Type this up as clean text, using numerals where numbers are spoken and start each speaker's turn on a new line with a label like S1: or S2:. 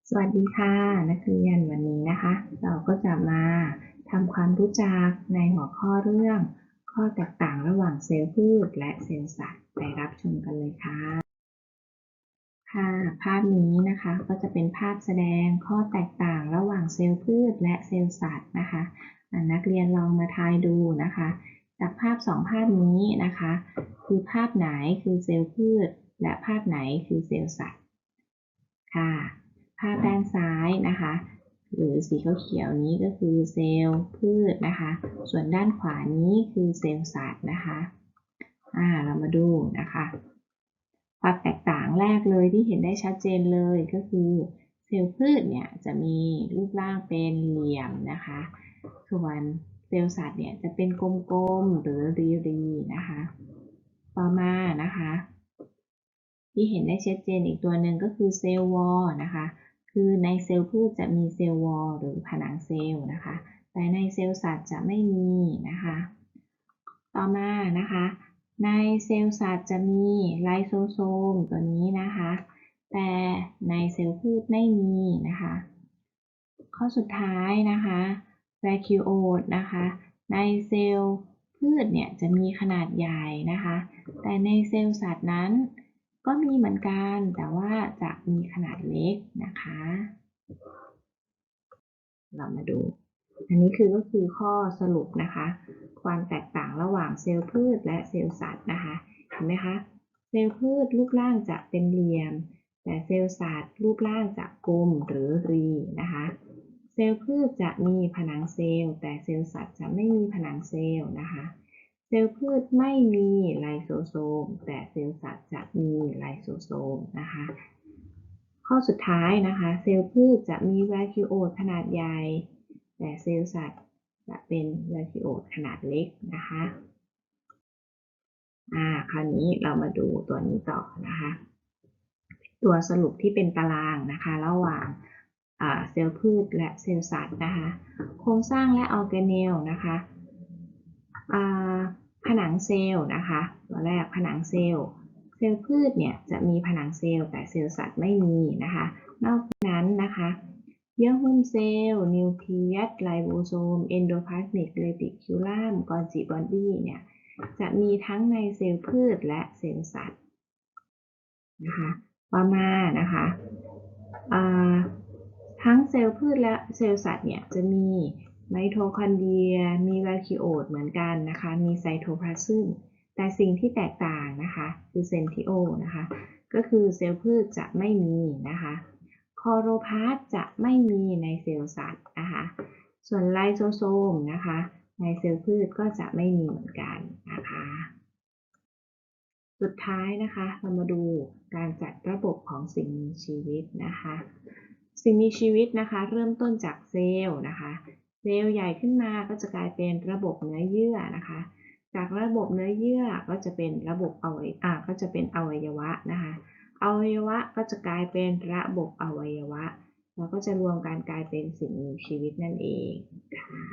S1: สวัสดีค่ะนักเรียนวันนี้นะคะเราก็จะมาทำความรู้จักในหัวข้อเรื่องข้อแตกต่างระหว่างเซลล์พืชและเซลล์สัตว์ไปรับชมกันเลยค่ะค่ะภาพนี้นะคะก็จะเป็นภาพแสดงข้อแตกต่างระหว่างเซลล์พืชและเซลล์สัตว์นะคะนักเรียนลองมาทายดูนะคะจากภาพสองภาพนี้นะคะคือภาพไหนคือเซลล์พืชและภาพไหนคือเซลล์สัตว์ ค่ะภาพด้านซ้ายนะคะหรือสีเขียวๆนี้ก็คือเซลล์พืชนะคะส่วนด้านขวานี้คือเซลล์สัตว์นะคะเรามาดูนะคะความแตกต่างแรกเลยที่เห็นได้ชัดเจนเลยก็คือเซลล์พืชเนี่ยจะมีรูปร่างเป็นเหลี่ยมนะคะส่วนเซลล์สัตว์เนี่ยจะเป็นกลมๆหรือรีๆนะคะต่อมานะคะที่เห็นได้ชัดเจนอีกตัวหนึ่งก็คือเซลล์วอลนะคะคือในเซลล์พืชจะมีเซลล์วอลหรือผนังเซลล์นะคะแต่ในเซลล์สัตว์จะไม่มีนะคะต่อมานะคะในเซลล์สัตว์จะมีไลโซโซมตัวนี้นะคะแต่ในเซลล์พืชไม่มีนะคะข้อสุดท้ายนะคะแวคิโอตนะคะในเซลล์พืชเนี่ยจะมีขนาดใหญ่นะคะแต่ในเซลล์สัตว์นั้นก็มีเหมือนกันแต่ว่าจะมีขนาดเล็กนะคะเรามาดูอันนี้ก็คือข้อสรุปนะคะความแตกต่างระหว่างเซลล์พืชและเซลล์สัตว์นะคะเห็นไหมคะเซลล์พืชรูปร่างจะเป็นเหลี่ยมแต่เซลล์สัตว์รูปร่างจะกลมหรือรีนะคะเซลล์พืชจะมีผนังเซลล์แต่เซลล์สัตว์จะไม่มีผนังเซลล์นะคะเซลล์พืชไม่มีไลโซโซมแต่เซลล์สัตว์จะมีไลโซโซมนะคะข้อสุดท้ายนะคะเซลล์พืชจะมีแวคิโอตขนาดใหญ่แต่เซลล์สัตว์จะเป็นแวคิโอตขนาดเล็กนะคะคราวนี้เรามาดูตัวนี้ต่อนะคะตัวสรุปที่เป็นตารางนะคะระหว่างเซลล์พืชและเซลล์สัตว์นะคะโครงสร้างและออร์แกเนลนะคะผนังเซลล์นะคะตัวแรกผนังเซลล์เซลล์พืชเนี่ยจะมีผนังเซลล์แต่เซลล์สัตว์ไม่มีนะคะนอกจากนั้นนะคะเยื่อหุ้มเซลล์นิวเคลียสไลโบโซมเอนโดพลาสมิกเรติคิวลัมกอลจิบอดีเนี่ยจะมีทั้งในเซลล์พืชและเซลล์สัตว์นะคะต่อมานะคะทั้งเซลล์พืชและเซลล์สัตว์เนี่ยจะมีไมโทคอนเดรียมีแวคิโอตเหมือนกันนะคะมีไซโทพลาซึมแต่สิ่งที่แตกต่างนะคะคือเซนทิโอนะคะก็คือเซลล์พืชจะไม่มีนะคะคลอโรพลาสต์จะไม่มีในเซลล์สัตว์นะคะส่วนไลโซโซมนะคะในเซลล์พืชก็จะไม่มีเหมือนกันนะคะสุดท้ายนะคะเรามาดูการจัดระบบของสิ่งมีชีวิตนะคะสิ่งมีชีวิตนะคะเริ่มต้นจากเซลล์นะคะเซลล์ใหญ่ขึ้นมาก็จะกลายเป็นระบบเนื้อเยื่อนะคะจากระบบเนื้อเยื่อก็จะเป็นระบบก็จะเป็นอวัยวะนะคะอวัยวะก็จะกลายเป็นระบบอวัยวะแล้วก็จะรวมกันกลายเป็นสิ่งมีชีวิตนั่นเองค่ะ